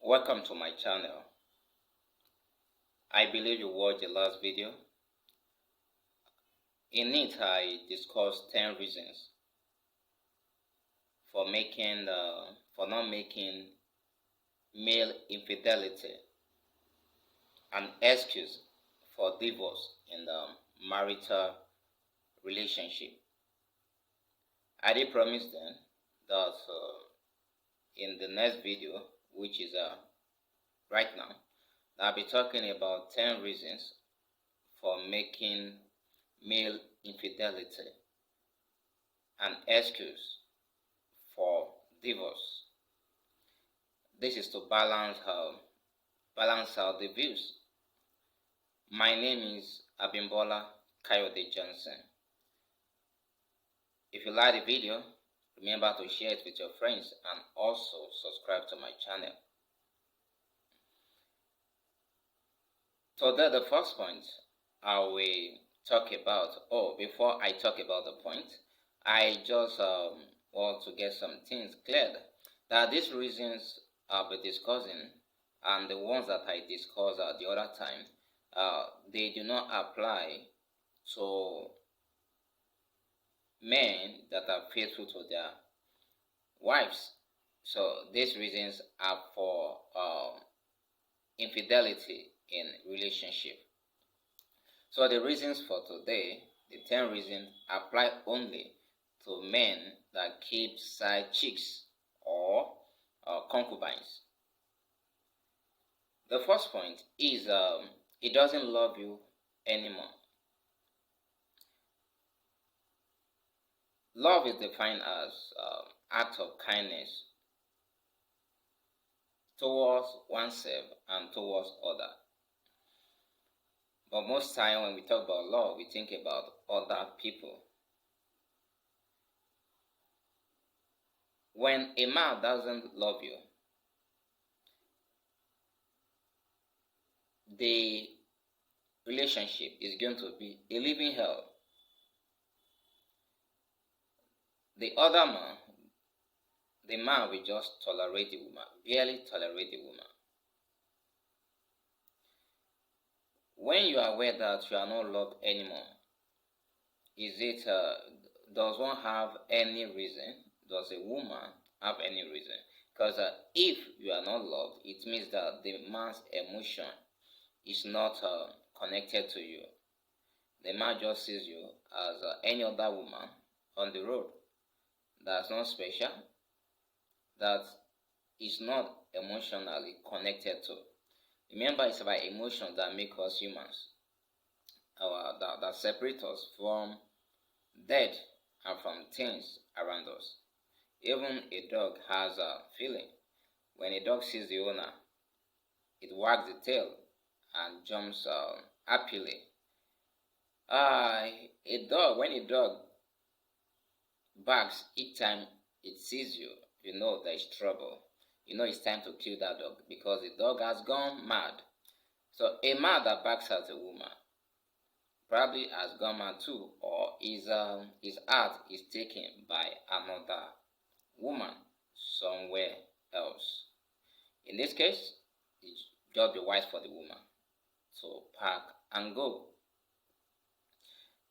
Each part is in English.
Welcome to my channel. I believe you watched the last video. In it, I discussed 10 reasons for not making male infidelity an excuse for divorce in the marital relationship. I did promise then that in the next video, which is right now, I'll be talking about 10 reasons for making male infidelity an excuse for divorce. This is to balance out the views. My name is Abimbola Kayode Johnson. If you like the video, remember to share it with your friends and also subscribe to my channel. Today, the first point I will talk about, before I talk about the point, I just want to get some things cleared. That these reasons I'll be discussing and the ones that I discussed the other time, they do not apply to men that are faithful to their wives. So these reasons are for infidelity in relationship. So the reasons for today, the 10 reasons, apply only to men that keep side chicks or concubines. The first point is he doesn't love you anymore. Love is defined as act of kindness towards oneself and towards others. But most time when we talk about love, we think about other people. When a man doesn't love you, the relationship is going to be a living hell. The other man, the man will just tolerate the woman, barely tolerate the woman. When you are aware that you are not loved anymore, does one have any reason? Does a woman have any reason? Because if you are not loved, it means that the man's emotion is not connected to you. The man just sees you as any other woman on the road. That's not special. That is not emotionally connected to. Remember, it's about emotions that make us humans, that separate us from dead and from things around us. Even a dog has a feeling. When a dog sees the owner, it wags the tail and jumps happily. When a dog barks each time it sees you, you know there is trouble. You know it's time to kill that dog because the dog has gone mad. So a man that barks at a woman probably has gone mad too, or his heart is taken by another woman somewhere else. In this case, it's just be wise for the woman to pack and go.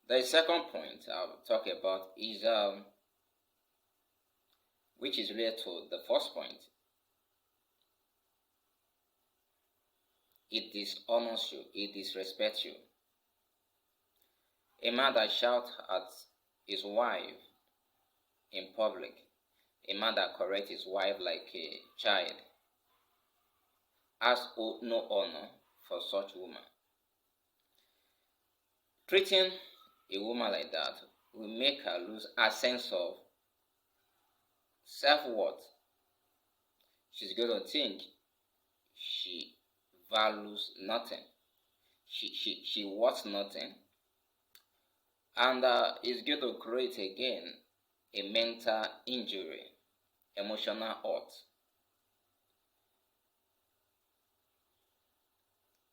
The second point I'll talk about is which is related to the first point. It dishonors you, it disrespects you. A man that shouts at his wife in public, a man that corrects his wife like a child, has no honor for such woman. Treating a woman like that will make her lose her sense of self-worth. She's going to think she values nothing. She wants nothing. And it's going to create again a mental injury, emotional hurt.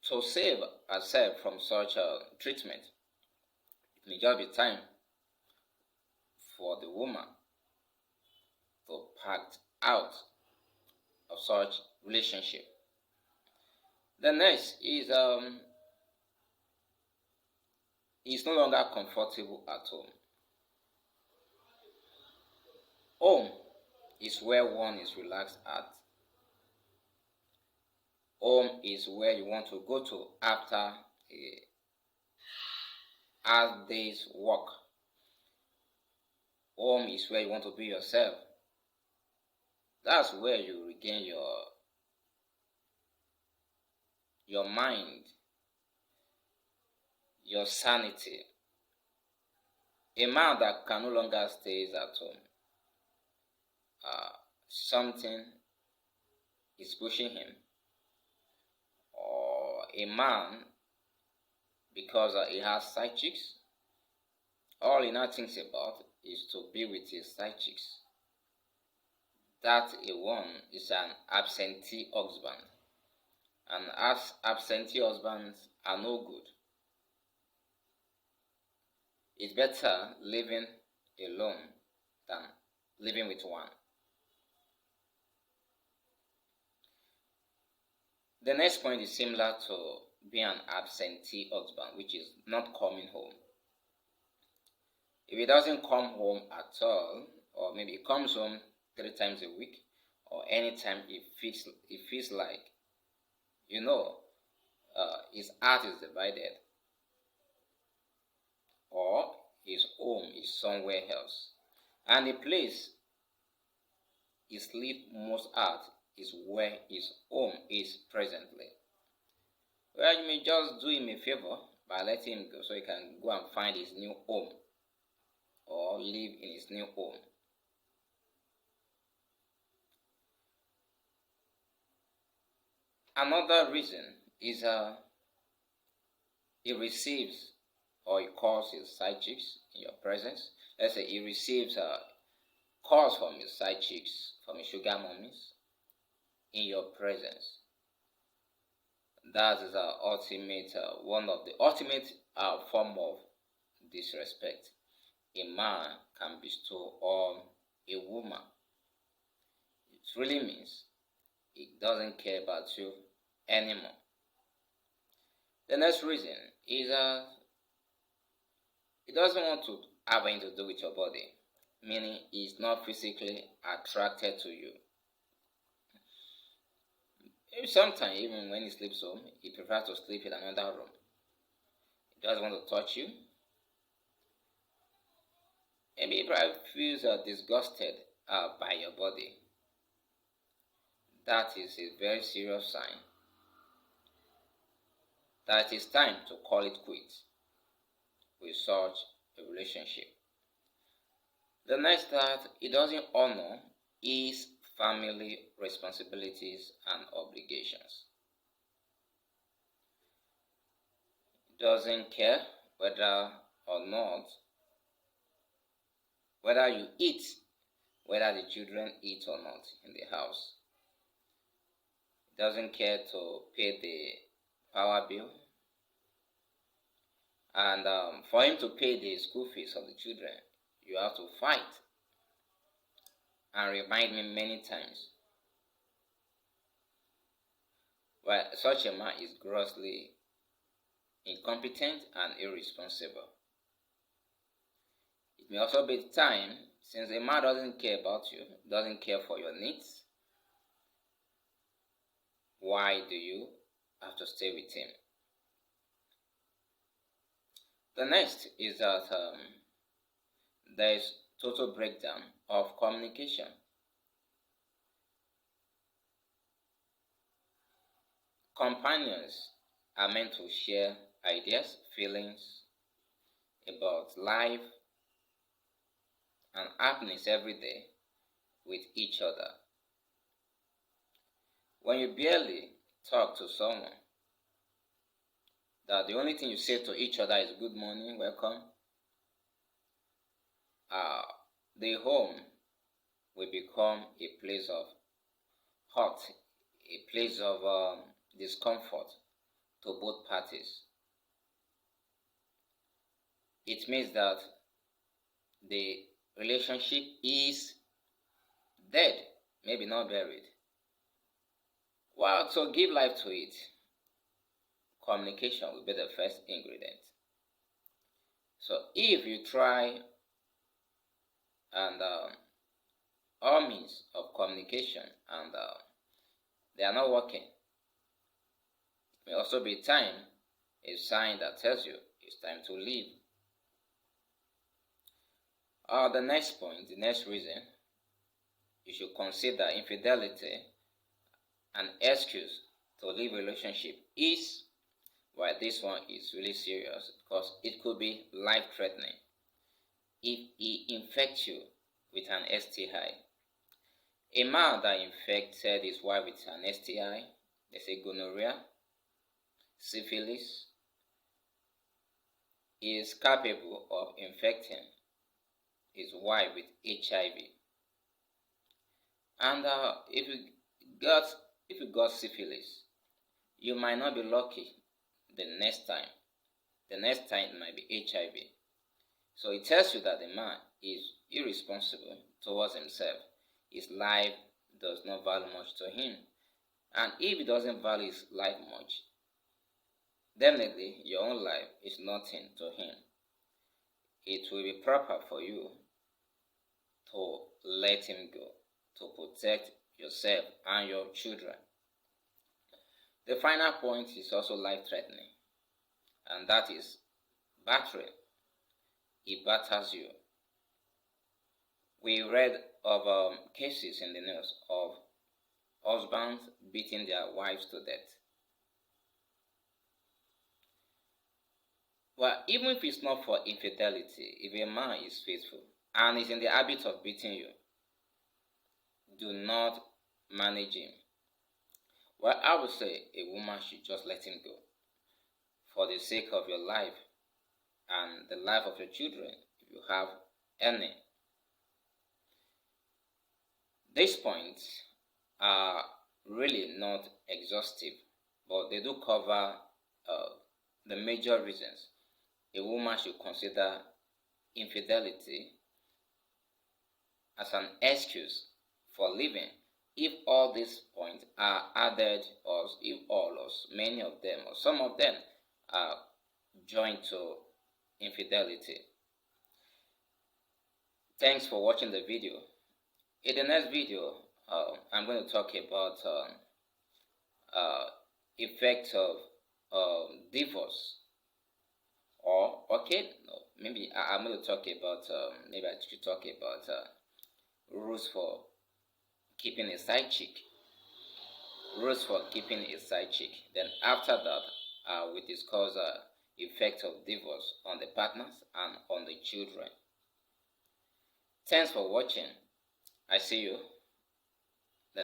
To save herself from such a treatment, it may just be time for the woman to pack out of such relationship. The next is he's no longer comfortable at home. Home is where one is relaxed at. Home is where you want to go to after a hard day's work. Home is where you want to be yourself. That's where you regain your mind, your sanity. A man that can no longer stays at home, something is pushing him, or a man, because he has side chicks, all he now thinks about is to be with his side chicks. That a one is an absentee husband, and as absentee husbands are no good. It's better living alone than living with one. The next point is similar to being an absentee husband, which is not coming home. If he doesn't come home at all, or maybe he comes home 3 times a week, or anytime he feels like, his heart is divided, or his home is somewhere else, and the place he sleeps most at is where his home is presently. Well, you may just do him a favor by letting him go so he can go and find his new home, or live in his new home. Another reason is he receives or he calls his side chicks in your presence. Let's say he receives calls from his side chicks, from his sugar mummies, in your presence. That is one of the ultimate form of disrespect a man can bestow on a woman. It really means he doesn't care about you anymore. The next reason is he doesn't want to have anything to do with your body, meaning he's not physically attracted to you. Maybe sometimes, even when he sleeps home, he prefers to sleep in another room. He doesn't want to touch you. Maybe he probably feels disgusted by your body. That is a very serious sign that it is time to call it quits with such a relationship. The next that he doesn't honor is family responsibilities and obligations. He doesn't care whether or not, whether you eat, whether the children eat or not in the house. He doesn't care to pay the power bill. And for him to pay the school fees of the children, you have to fight and remind me many times. Well, such a man is grossly incompetent and irresponsible. It may also be time, since a man doesn't care about you, doesn't care for your needs, why do you have to stay with him? The next is that there is total breakdown of communication. Companions are meant to share ideas, feelings about life and happiness every day with each other. When you barely talk to someone, that the only thing you say to each other is good morning, welcome, the home will become a place of hurt, a place of discomfort to both parties. It means that the relationship is dead, maybe not buried, Well, to give life to it, communication will be the first ingredient. So if you try and all means of communication and they are not working, it may also be time, a sign that tells you it's time to leave. The next point, the next reason you should consider infidelity an excuse to leave a relationship is why this one is really serious, because it could be life-threatening. If he infects you with an STI, a man that infected his wife with an STI, they say gonorrhea, syphilis, is capable of infecting his wife with HIV. And if you got syphilis, you might not be lucky the next time. The next time it might be HIV. So it tells you that the man is irresponsible towards himself. His life does not value much to him. And if he doesn't value his life much, definitely your own life is nothing to him. It will be proper for you to let him go, to protect yourself and your children. The final point is also life-threatening, and that is battering. He batters you. We read of cases in the news of husbands beating their wives to death. Well, even if it's not for infidelity, if a man is faithful and is in the habit of beating you, do not manage him. Well, I would say a woman should just let him go for the sake of your life and the life of your children, if you have any. These points are really not exhaustive, but they do cover the major reasons a woman should consider infidelity as an excuse for leaving. If all these points are added, or if all or many of them or some of them are joined to infidelity. Thanks for watching the video. In the next video, I'm going to talk about effect of divorce. Or maybe I'm going to talk about maybe I should talk about rules for keeping a side chick. Rules for keeping a side chick. Then after that, we discuss effect of divorce on the partners and on the children. Thanks for watching. I see you.